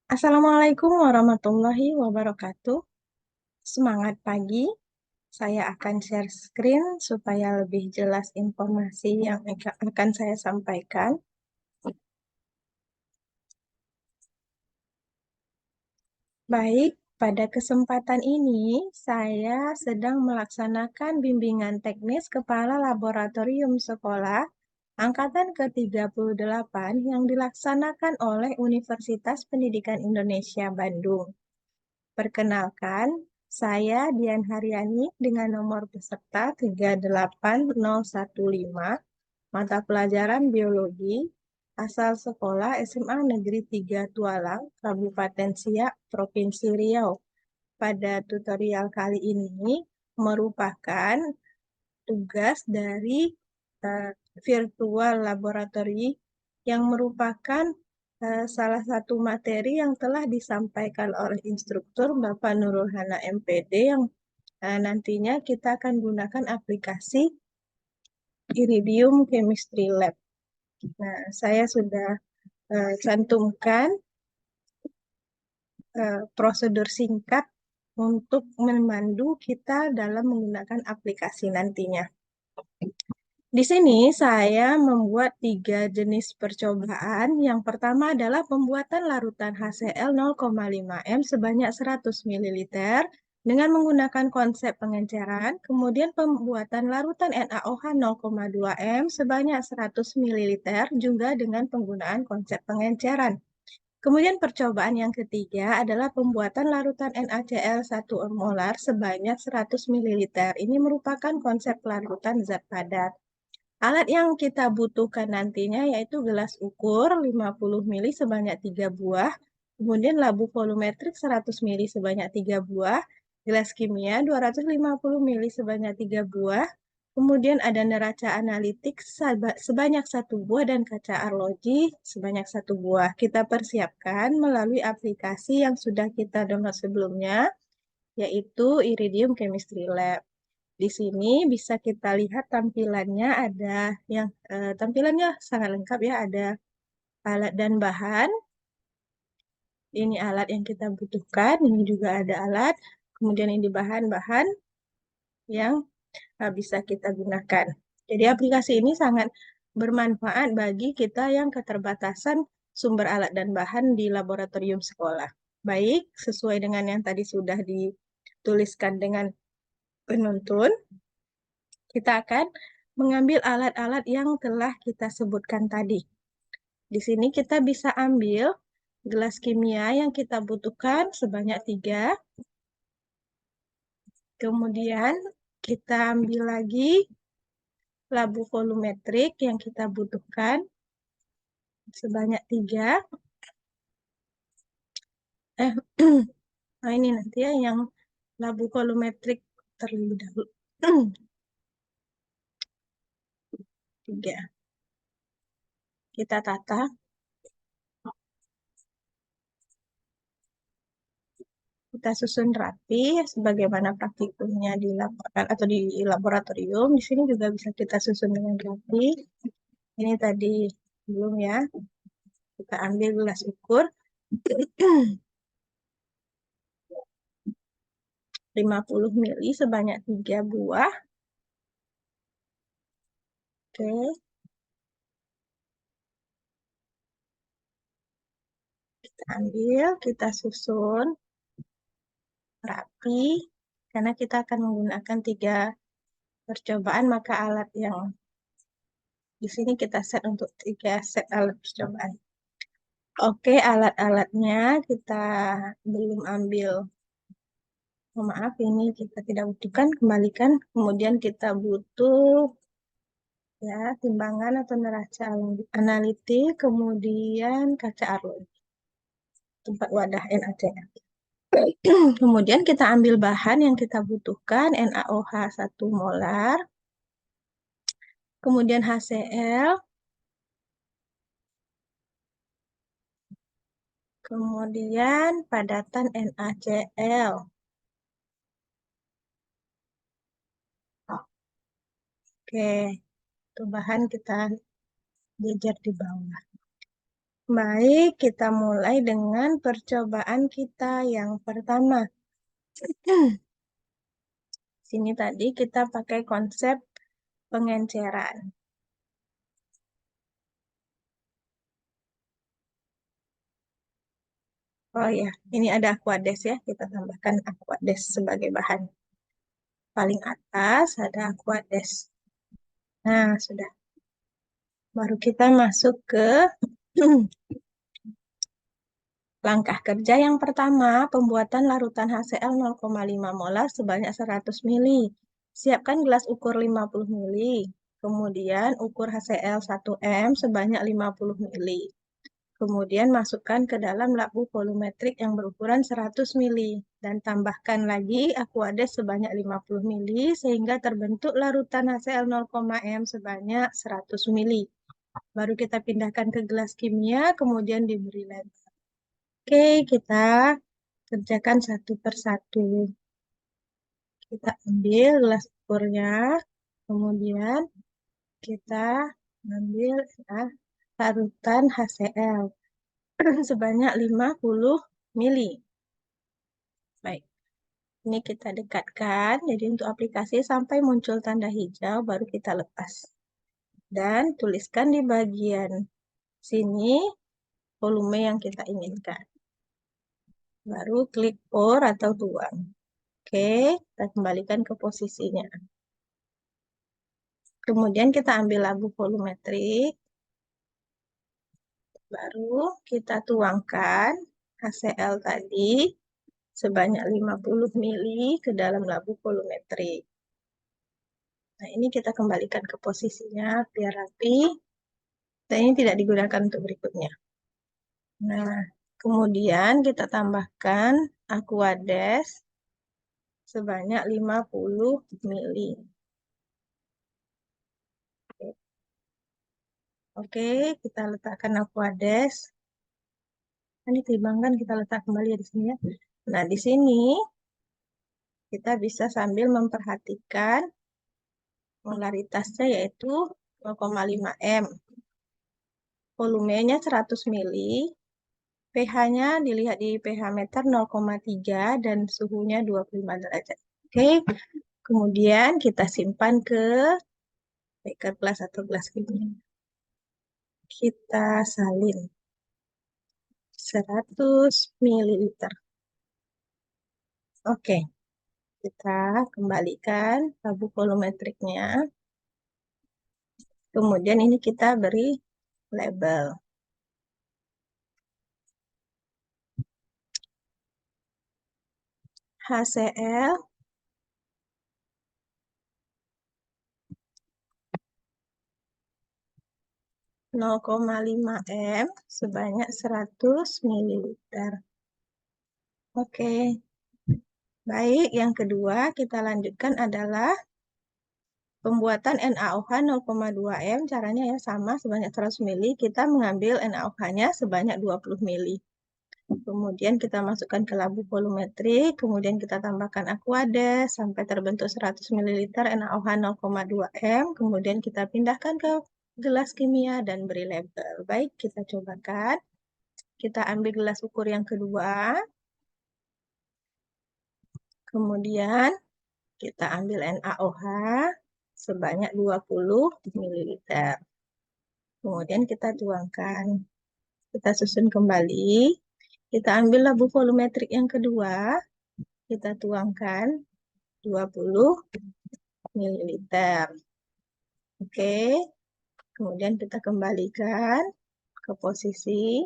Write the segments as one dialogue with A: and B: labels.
A: Assalamualaikum warahmatullahi wabarakatuh. Semangat pagi. Saya akan share screen supaya lebih jelas informasi yang akan saya sampaikan. Baik, pada kesempatan ini saya sedang melaksanakan bimbingan teknis Kepala Laboratorium Sekolah Angkatan ke-38 yang dilaksanakan oleh Universitas Pendidikan Indonesia Bandung. Perkenalkan, saya Dian Haryani dengan nomor peserta 38015, mata pelajaran Biologi, asal sekolah SMA Negeri 3 Tualang, Kabupaten Siak, Provinsi Riau. Pada tutorial kali ini merupakan tugas dari eh, virtual laboratory yang merupakan salah satu materi yang telah disampaikan oleh instruktur Bapak Nurul Hana MPD yang nantinya kita akan gunakan aplikasi Iridium Chemistry Lab. Nah, saya sudah cantumkan prosedur singkat untuk memandu kita dalam menggunakan aplikasi nantinya. Di sini saya membuat 3 jenis percobaan. Yang pertama adalah pembuatan larutan HCl 0,5 m sebanyak 100 ml dengan menggunakan konsep pengenceran. Kemudian pembuatan larutan NaOH 0,2 m sebanyak 100 ml juga dengan penggunaan konsep pengenceran. Kemudian percobaan yang ketiga adalah pembuatan larutan NaCl 1 molar sebanyak 100 ml. Ini merupakan konsep larutan zat padat. Alat yang kita butuhkan nantinya yaitu gelas ukur 50 mili sebanyak 3 buah, kemudian labu volumetrik 100 mili sebanyak 3 buah, gelas kimia 250 mili sebanyak 3 buah, kemudian ada neraca analitik sebanyak 1 buah dan kaca arloji sebanyak 1 buah. Kita persiapkan melalui aplikasi yang sudah kita download sebelumnya, yaitu Iridium Chemistry Lab. Di sini bisa kita lihat tampilannya ada yang tampilannya sangat lengkap ya, ada alat dan bahan. Ini alat yang kita butuhkan, ini juga ada alat. Kemudian ini bahan-bahan yang bisa kita gunakan. Jadi aplikasi ini sangat bermanfaat bagi kita yang keterbatasan sumber alat dan bahan di laboratorium sekolah. Baik, sesuai dengan yang tadi sudah dituliskan dengan penuntun, kita akan mengambil alat-alat yang telah kita sebutkan tadi. Di sini kita bisa ambil gelas kimia yang kita butuhkan sebanyak 3. Kemudian kita ambil lagi labu volumetrik yang kita butuhkan sebanyak 3. Eh, nah ini nanti ya yang labu volumetrik terlebih dahulu. 3. Kita tata. Kita susun rapi sebagaimana praktikumnya di lapangan atau di laboratorium. Di sini juga bisa kita susun dengan rapi. Ini tadi belum ya. Kita ambil gelas ukur 50 mili sebanyak 3 buah. Oke, kita ambil, kita susun rapi. Karena kita akan menggunakan 3 percobaan, maka alat yang di sini kita set untuk 3 set alat percobaan. Oke, alat-alatnya kita belum ambil. Oh, maaf, ini kita tidak butuhkan, kembalikan. Kemudian kita butuh ya timbangan atau neraca analitik, kemudian kaca arloji, tempat wadah NaCl. Kemudian kita ambil bahan yang kita butuhkan, NaOH 1 molar, kemudian HCl, kemudian padatan NaCl. Oke, itu bahan kita jejer di bawah. Baik, kita mulai dengan percobaan kita yang pertama. Sini tadi kita pakai konsep pengenceran. Oh ya, ini ada Aquades ya. Kita tambahkan Aquades sebagai bahan. Paling atas ada Aquades. Nah, sudah. Baru kita masuk ke langkah kerja yang pertama, pembuatan larutan HCl 0,5 molar sebanyak 100 ml. Siapkan gelas ukur 50 ml. Kemudian ukur HCl 1 m sebanyak 50 ml. Kemudian masukkan ke dalam labu volumetrik yang berukuran 100 ml. Dan tambahkan lagi Aquades sebanyak 50 ml sehingga terbentuk larutan HCl 0,m sebanyak 100 ml. Baru kita pindahkan ke gelas kimia, kemudian diberi label. Oke, kita kerjakan satu persatu. Kita ambil gelas ukurnya, kemudian kita ambil larutan HCl sebanyak 50 mili. Baik, ini kita dekatkan. Jadi untuk aplikasi sampai muncul tanda hijau, baru kita lepas. Dan tuliskan di bagian sini volume yang kita inginkan. Baru klik pour atau tuang. Oke, kita kembalikan ke posisinya. Kemudian kita ambil labu volumetrik. Baru kita tuangkan HCl tadi sebanyak 50 mili ke dalam labu volumetrik. Nah, ini kita kembalikan ke posisinya biar rapi. Dan ini tidak digunakan untuk berikutnya. Nah, kemudian kita tambahkan Aquades sebanyak 50 mili. Oke, kita letakkan Aquades. Ini timbangkan kita letak kembali di sini ya. Nah, di sini kita bisa sambil memperhatikan molaritasnya yaitu 0,5 m. Volumenya 100 mili. pH-nya dilihat di pH meter 0,3 dan suhunya 25 derajat. Oke, kemudian kita simpan ke beker gelas atau gelas kimia. Kita salin 100 ml. Oke, kita kembalikan labu volumetriknya. Kemudian ini kita beri label. HCl 0,5 m sebanyak 100 ml. Oke. Baik, yang kedua kita lanjutkan adalah pembuatan NaOH 0,2 m. Caranya ya sama sebanyak 100 ml. Kita mengambil NaOH-nya sebanyak 20 ml. Kemudian kita masukkan ke labu volumetrik, kemudian kita tambahkan Aquades sampai terbentuk 100 ml NaOH 0,2 m. Kemudian kita pindahkan ke gelas kimia dan beri label. Baik, kita cobakan. Kita ambil gelas ukur yang kedua. Kemudian kita ambil NaOH sebanyak 20 ml. Kemudian kita tuangkan. Kita susun kembali. Kita ambil labu volumetrik yang kedua. Kita tuangkan 20 ml. Oke. Kemudian kita kembalikan ke posisi.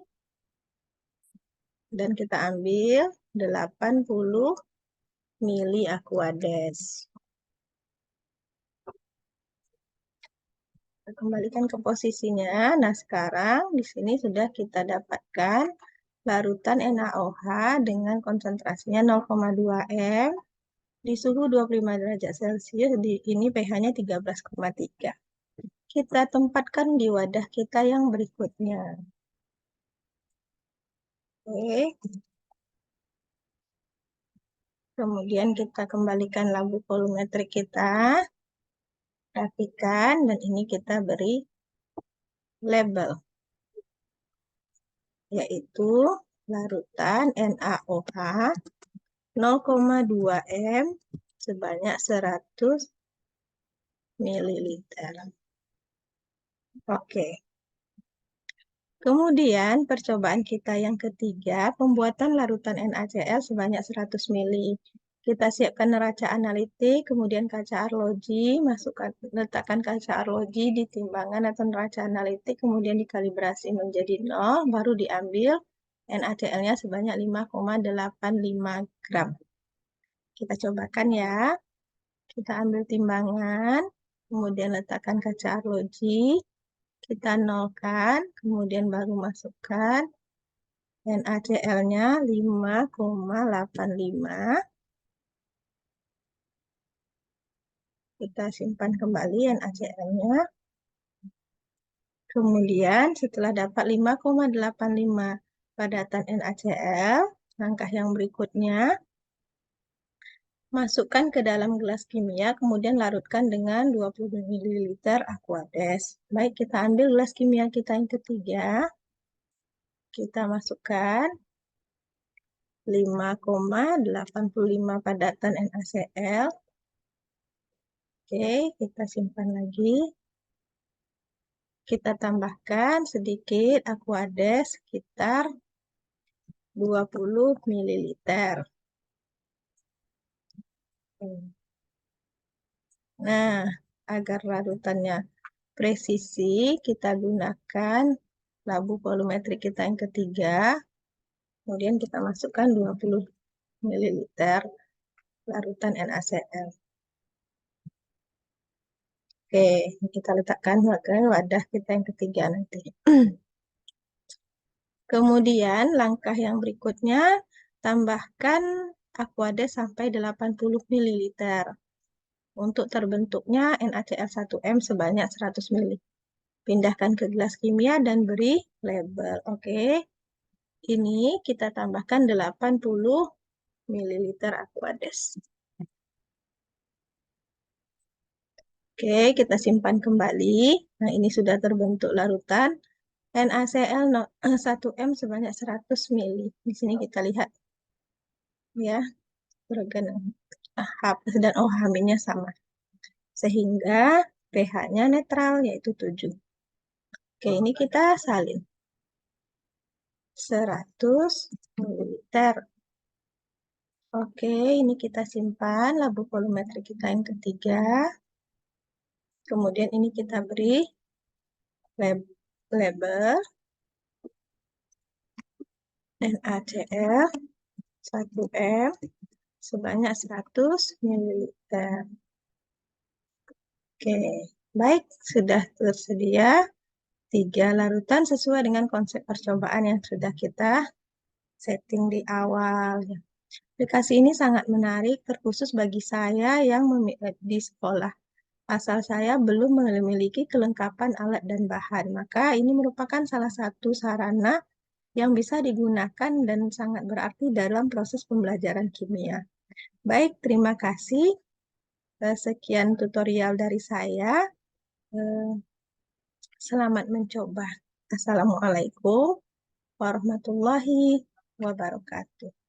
A: Dan kita ambil 80 mili Aquades. Kita kembalikan ke posisinya. Nah, sekarang di sini sudah kita dapatkan larutan NaOH dengan konsentrasinya 0,2 m di suhu 25 derajat Celcius. Di ini pH-nya 13,3. Kita tempatkan di wadah kita yang berikutnya. Oke. Kemudian kita kembalikan labu volumetrik kita. Rapikan dan ini kita beri label. yaitu larutan NaOH 0,2 M sebanyak 100 ml. Oke. Kemudian percobaan kita yang ketiga, pembuatan larutan NaCl sebanyak 100 ml. Kita siapkan neraca analitik, kemudian kaca arloji, letakkan kaca arloji di timbangan atau neraca analitik, kemudian dikalibrasi menjadi 0, baru diambil NaCl-nya sebanyak 5,85 gram. Kita cobakan ya. Kita ambil timbangan, kemudian letakkan kaca arloji, kita nolkan, kemudian baru masukkan NaCl-nya 5,85. Kita simpan kembali NaCl-nya. Kemudian setelah dapat 5,85 padatan NaCl, langkah yang berikutnya, masukkan ke dalam gelas kimia, kemudian larutkan dengan 20 ml Aquades. Baik, kita ambil gelas kimia kita yang ketiga. Kita masukkan 5,85 padatan NaCl. Oke, kita simpan lagi. Kita tambahkan sedikit Aquades sekitar 20 ml. Nah, agar larutannya presisi, kita gunakan labu volumetrik kita yang ketiga. Kemudian kita masukkan 20 ml larutan NaCl. Oke, kita letakkan ke wadah kita yang ketiga nanti. Kemudian langkah yang berikutnya, tambahkan Aquades sampai 80 ml. Untuk terbentuknya NaCl1M sebanyak 100 ml. Pindahkan ke gelas kimia dan beri label. Oke. Ini kita tambahkan 80 ml Aquades. Oke, kita simpan kembali. Nah, ini sudah terbentuk larutan NaCl1M sebanyak 100 ml. Di sini kita lihat ya, H dan OH-nya sama. Sehingga pH-nya netral, yaitu 7. Oke, ini kita salin. 100 ml. Oke, ini kita simpan labu volumetrik kita yang ketiga. Kemudian ini kita beri label NaCl 1M sebanyak 100 ml. Oke, baik, sudah tersedia 3 larutan sesuai dengan konsep percobaan yang sudah kita setting di awal. Aplikasi ini sangat menarik, terkhusus bagi saya yang di sekolah. Asal saya belum memiliki kelengkapan alat dan bahan, maka ini merupakan salah satu sarana yang bisa digunakan dan sangat berarti dalam proses pembelajaran kimia. Baik, terima kasih. Sekian tutorial dari saya. Selamat mencoba. Assalamualaikum warahmatullahi wabarakatuh.